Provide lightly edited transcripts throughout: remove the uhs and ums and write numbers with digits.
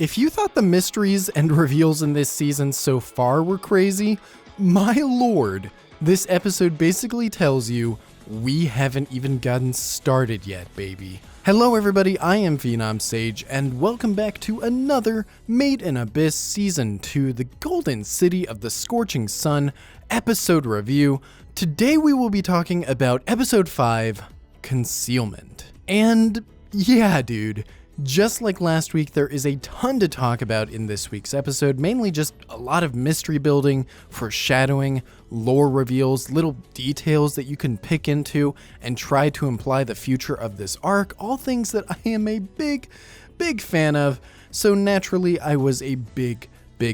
If you thought the mysteries and reveals in this season so far were crazy, my lord, this episode basically tells you we haven't even gotten started yet, baby. Hello everybody, I am Phenom Sage, and welcome back to another Made in Abyss Season 2, the Golden City of the Scorching Sun episode review. Today we will be talking about Episode 5, Concealment. And yeah, dude, just like last week, there is a ton to talk about in this week's episode, mainly just a lot of mystery building, foreshadowing, lore reveals, little details that you can pick into and try to imply the future of this arc, all things that I am a big fan of, so naturally I was a big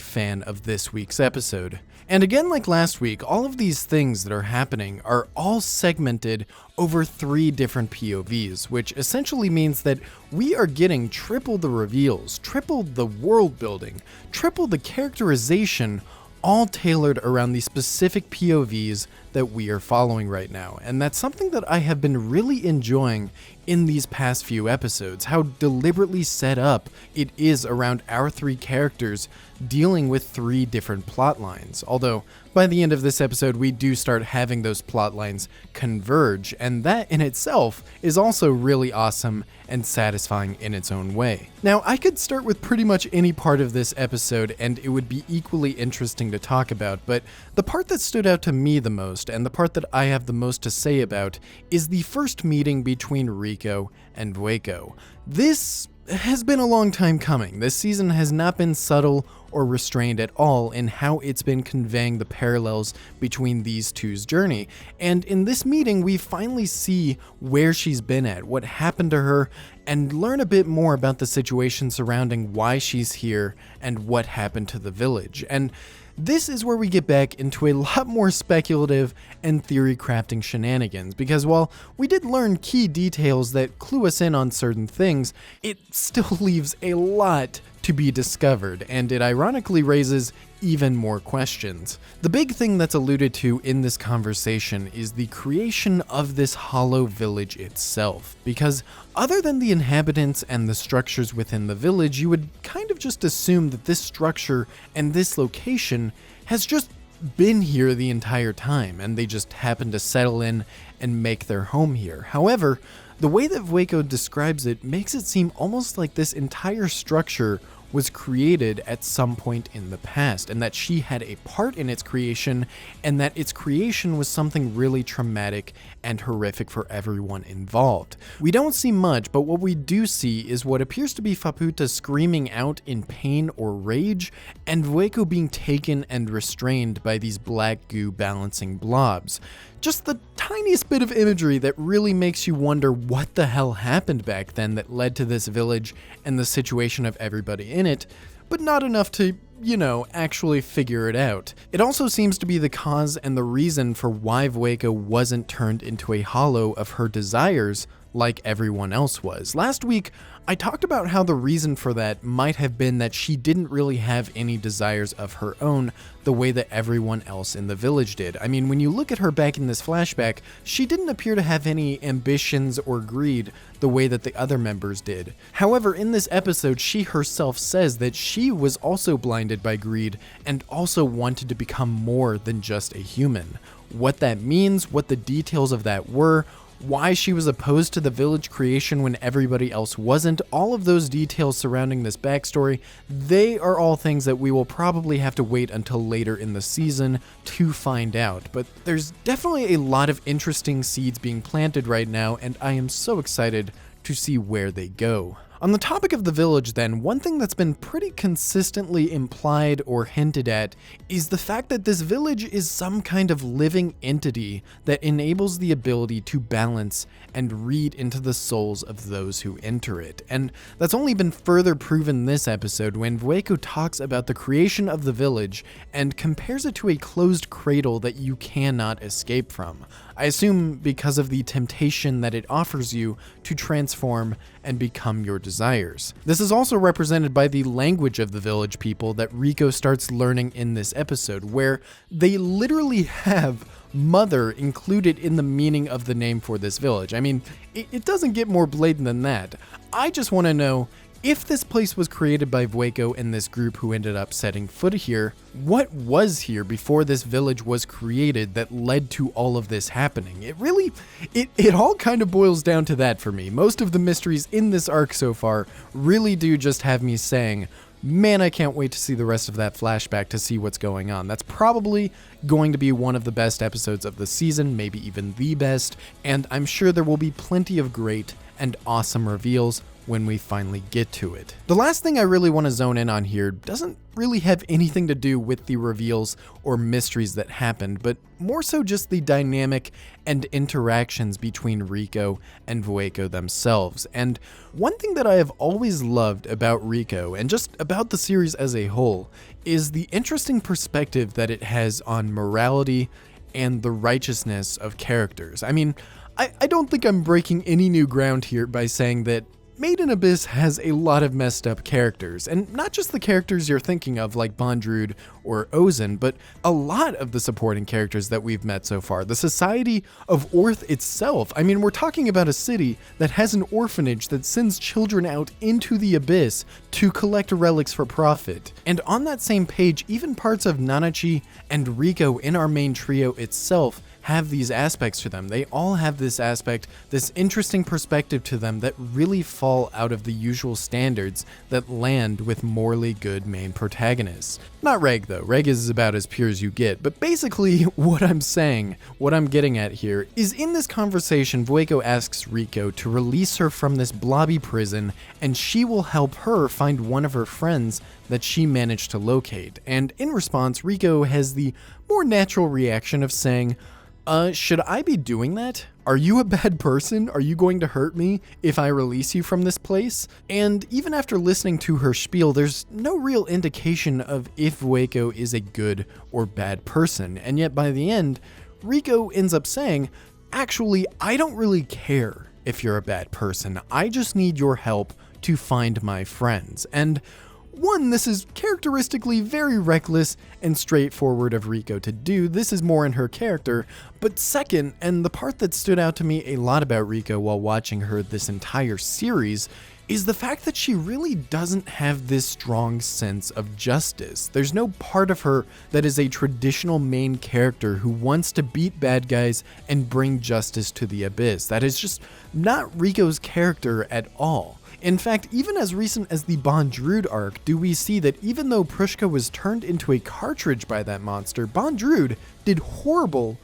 fan of this week's episode. And again, like last week, all of these things that are happening are all segmented over 3 different POVs, which essentially means that we are getting triple the reveals, triple the world building, triple the characterization, all tailored around the specific POVs that we are following right now. And that's something that I have been really enjoying in these past few episodes, how deliberately set up it is around our 3 characters dealing with 3 different plot lines. Although, by the end of this episode, we do start having those plot lines converge, and that in itself is also really awesome and satisfying in its own way. Now, I could start with pretty much any part of this episode, and it would be equally interesting to talk about, but the part that stood out to me the most, and the part that I have the most to say about, is the first meeting between Rico and Vueko. This has been a long time coming. This season has not been subtle or restrained at all in how it's been conveying the parallels between these two's journey. And in this meeting, we finally see where she's been at, what happened to her, and learn a bit more about the situation surrounding why she's here and what happened to the village. And this is where we get back into a lot more speculative and theory crafting shenanigans, because while we did learn key details that clue us in on certain things, it still leaves a lot to be discovered, and it ironically raises even more questions. The big thing that's alluded to in this conversation is the creation of this hollow village itself, because other than the inhabitants and the structures within the village, you would kind of just assume that this structure and this location has just been here the entire time, and they just happen to settle in and make their home here. However, the way that Vueko describes it makes it seem almost like this entire structure was created at some point in the past, and that she had a part in its creation, and that its creation was something really traumatic and horrific for everyone involved. We don't see much, but what we do see is what appears to be Faputa screaming out in pain or rage, and Vueko being taken and restrained by these black goo balancing blobs. Just the tiniest bit of imagery that really makes you wonder what the hell happened back then that led to this village and the situation of everybody in it, but not enough to, actually figure it out. It also seems to be the cause and the reason for why Vueko wasn't turned into a hollow of her desires like everyone else was. Last week, I talked about how the reason for that might have been that she didn't really have any desires of her own the way that everyone else in the village did. I mean, when you look at her back in this flashback, she didn't appear to have any ambitions or greed the way that the other members did. However, in this episode, she herself says that she was also blinded by greed and also wanted to become more than just a human. What that means, what the details of that were, why she was opposed to the village creation when everybody else wasn't, all of those details surrounding this backstory, they are all things that we will probably have to wait until later in the season to find out. But there's definitely a lot of interesting seeds being planted right now, and I am so excited to see where they go. On the topic of the village then, one thing that's been pretty consistently implied or hinted at is the fact that this village is some kind of living entity that enables the ability to balance and read into the souls of those who enter it. And that's only been further proven this episode when Vueko talks about the creation of the village and compares it to a closed cradle that you cannot escape from. I assume because of the temptation that it offers you to transform and become your desires. This is also represented by the language of the village people that Rico starts learning in this episode, where they literally have mother included in the meaning of the name for this village. I mean, it doesn't get more blatant than that. I just want to know, If this place was created by Vueko and this group who ended up setting foot here, what was here before this village was created that led to all of this happening? It all kind of boils down to that for me. Most of the mysteries in this arc so far really do just have me saying, man, I can't wait to see the rest of that flashback to see what's going on. That's probably going to be one of the best episodes of the season, maybe even the best, and I'm sure there will be plenty of great and awesome reveals when we finally get to it. The last thing I really want to zone in on here doesn't really have anything to do with the reveals or mysteries that happened, but more so just the dynamic and interactions between Riko and Vueko themselves. And one thing that I have always loved about Riko, and just about the series as a whole, is the interesting perspective that it has on morality and the righteousness of characters. I mean, I don't think I'm breaking any new ground here by saying that Made in Abyss has a lot of messed up characters, and not just the characters you're thinking of like Bondrewd or Ozen, but a lot of the supporting characters that we've met so far. The Society of Orth itself. I mean, we're talking about a city that has an orphanage that sends children out into the abyss to collect relics for profit. And on that same page, even parts of Nanachi and Riko in our main trio itself have these aspects to them. They all have this aspect, this interesting perspective to them that really fall out of the usual standards that land with morally good main protagonists. Not Reg though, Reg is about as pure as you get, but basically what I'm saying, what I'm getting at here, is in this conversation Vueko asks Riko to release her from this blobby prison and she will help her find one of her friends that she managed to locate. And in response, Riko has the more natural reaction of saying, should I be doing that? Are you a bad person? Are you going to hurt me if I release you from this place? And even after listening to her spiel, there's no real indication of if Vueko is a good or bad person. And yet by the end, Riko ends up saying, actually, I don't really care if you're a bad person. I just need your help to find my friends. And one, this is characteristically very reckless and straightforward of Riko to do. This is more in her character. But second, and the part that stood out to me a lot about Riko while watching her this entire series, is the fact that she really doesn't have this strong sense of justice. There's no part of her that is a traditional main character who wants to beat bad guys and bring justice to the abyss. That is just not Riko's character at all. In fact, even as recent as the Bondrewd arc, do we see that even though Prushka was turned into a cartridge by that monster, Bondrewd did horrible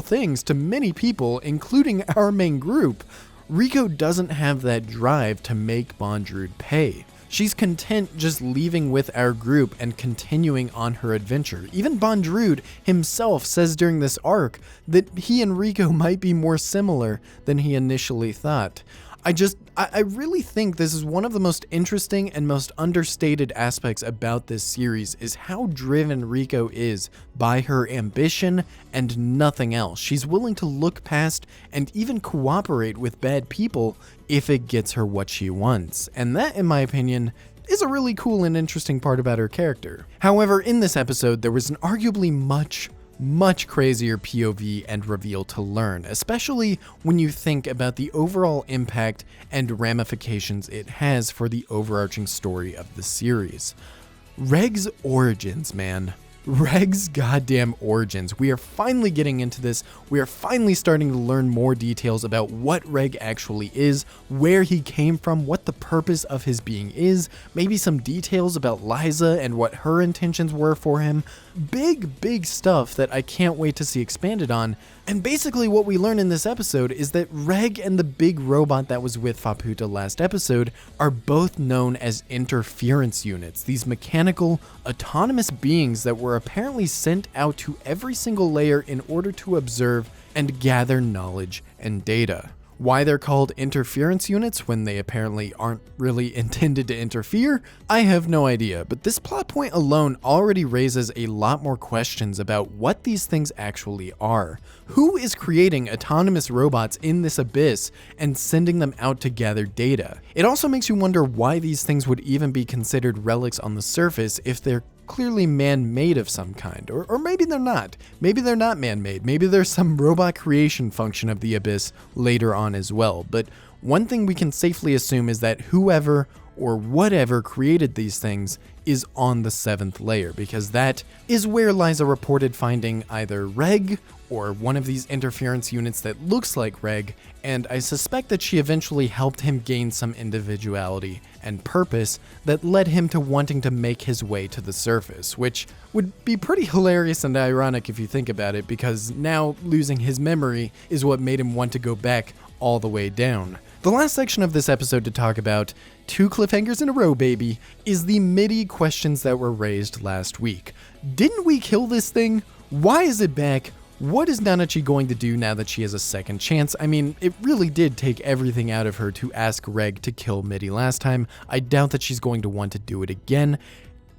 things to many people, including our main group. Riko doesn't have that drive to make Bondrewd pay. She's content just leaving with our group and continuing on her adventure. Even Bondrewd himself says during this arc that he and Riko might be more similar than he initially thought. I really think this is one of the most interesting and most understated aspects about this series is how driven Riko is by her ambition and nothing else. She's willing to look past and even cooperate with bad people if it gets her what she wants. And that, in my opinion, is a really cool and interesting part about her character. However, in this episode, there was an arguably much crazier POV and reveal to learn, especially when you think about the overall impact and ramifications it has for the overarching story of the series. Reg's origins, man. Reg's goddamn origins. We are finally getting into this. We are finally starting to learn more details about what Reg actually is, where he came from, what the purpose of his being is, maybe some details about Liza and what her intentions were for him. Big stuff that I can't wait to see expanded on. And basically what we learn in this episode is that Reg and the big robot that was with Faputa last episode are both known as interference units, these mechanical, autonomous beings that were apparently sent out to every single layer in order to observe and gather knowledge and data. Why they're called interference units when they apparently aren't really intended to interfere, I have no idea, but this plot point alone already raises a lot more questions about what these things actually are. Who is creating autonomous robots in this abyss and sending them out to gather data? It also makes you wonder why these things would even be considered relics on the surface if they're clearly man-made of some kind, or maybe they're not. Maybe they're not man-made. Maybe there's some robot creation function of the abyss later on as well. But one thing we can safely assume is that whoever or whatever created these things is on the 7th layer, because that is where Liza reported finding either Reg or one of these interference units that looks like Reg, and I suspect that she eventually helped him gain some individuality and purpose that led him to wanting to make his way to the surface, which would be pretty hilarious and ironic if you think about it, because now losing his memory is what made him want to go back all the way down. The last section of this episode to talk about, 2 cliffhangers in a row, baby, is the MIDI questions that were raised last week. Didn't we kill this thing? Why is it back? What is Nanachi going to do now that she has a second chance? I mean, it really did take everything out of her to ask Reg to kill MIDI last time. I doubt that she's going to want to do it again.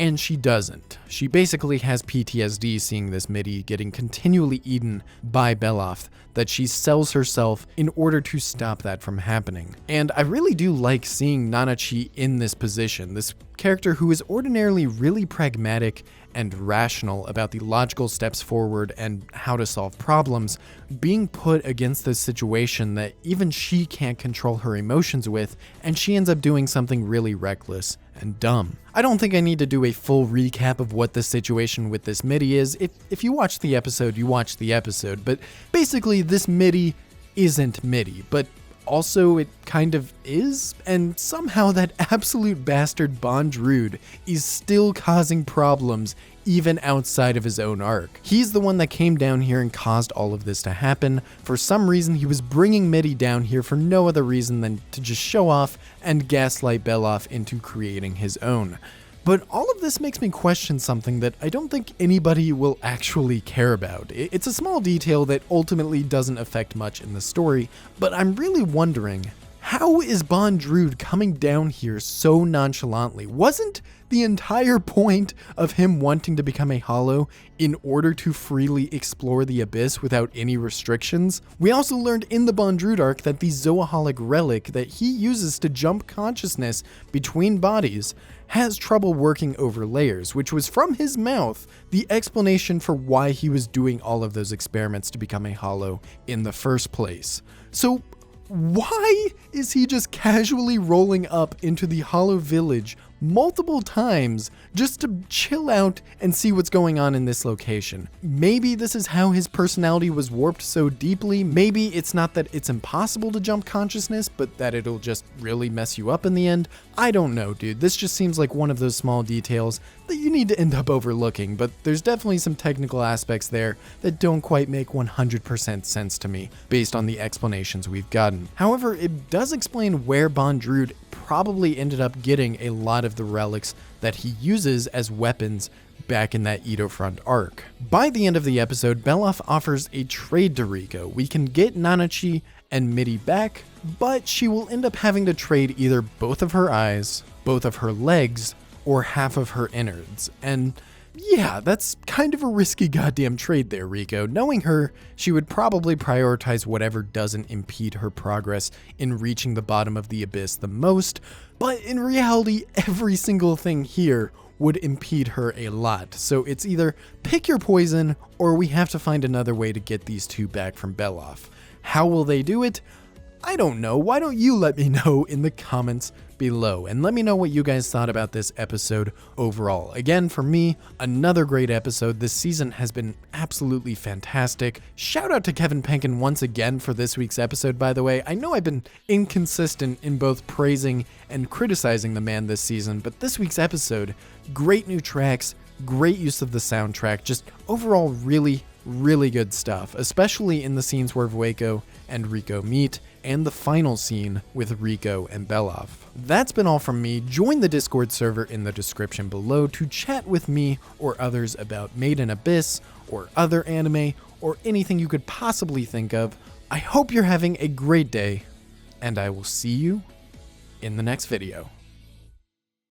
And she doesn't. She basically has PTSD seeing this MIDI getting continually eaten by Belaf, that she sells herself in order to stop that from happening. And I really do like seeing Nanachi in this position, this character who is ordinarily really pragmatic and rational about the logical steps forward and how to solve problems, being put against this situation that even she can't control her emotions with, and she ends up doing something really reckless and dumb. I don't think I need to do a full recap of what the situation with this MIDI is. If you watch the episode, you watch the episode, but basically this MIDI isn't MIDI, but also it kind of is, and somehow that absolute bastard Bondrewd is still causing problems even outside of his own arc. He's the one that came down here and caused all of this to happen. For some reason, he was bringing MIDI down here for no other reason than to just show off and gaslight Belaf into creating his own. But all of this makes me question something that I don't think anybody will actually care about. It's a small detail that ultimately doesn't affect much in the story, but I'm really wondering, how is Bondrewd coming down here so nonchalantly? Wasn't the entire point of him wanting to become a Hollow in order to freely explore the Abyss without any restrictions? We also learned in the Bondrewd arc that the Zoaholic relic that he uses to jump consciousness between bodies has trouble working over layers, which was from his mouth the explanation for why he was doing all of those experiments to become a Hollow in the first place. So why is he just casually rolling up into the Hollow Village multiple times just to chill out and see what's going on in this location? Maybe this is how his personality was warped so deeply. Maybe it's not that it's impossible to jump consciousness, but that it'll just really mess you up in the end. I don't know, dude. This just seems like one of those small details that you need to end up overlooking, but there's definitely some technical aspects there that don't quite make 100% sense to me based on the explanations we've gotten. However, it does explain where Bondrewd probably ended up getting a lot of the relics that he uses as weapons back in that Edo-Front arc. By the end of the episode, Belaf offers a trade to Riko. We can get Nanachi and MIDI back, but she will end up having to trade either both of her eyes, both of her legs, or half of her innards. And yeah, that's kind of a risky goddamn trade there, Riko. Knowing her, she would probably prioritize whatever doesn't impede her progress in reaching the bottom of the Abyss the most, but in reality, every single thing here would impede her a lot. So it's either pick your poison, or we have to find another way to get these two back from Belaf. How will they do it? I don't know. Why don't you let me know in the comments below, and let me know what you guys thought about this episode overall. Again, for me, another great episode. This season has been absolutely fantastic. Shout out to Kevin Penkin once again for this week's episode, by the way. I know I've been inconsistent in both praising and criticizing the man this season, but this week's episode, great new tracks, great use of the soundtrack, just overall really good stuff, especially in the scenes where Vueko and Riko meet, and the final scene with Riko and Belaf. That's been all from me. Join the Discord server in the description below to chat with me or others about Made in Abyss, or other anime, or anything you could possibly think of. I hope you're having a great day, and I will see you in the next video.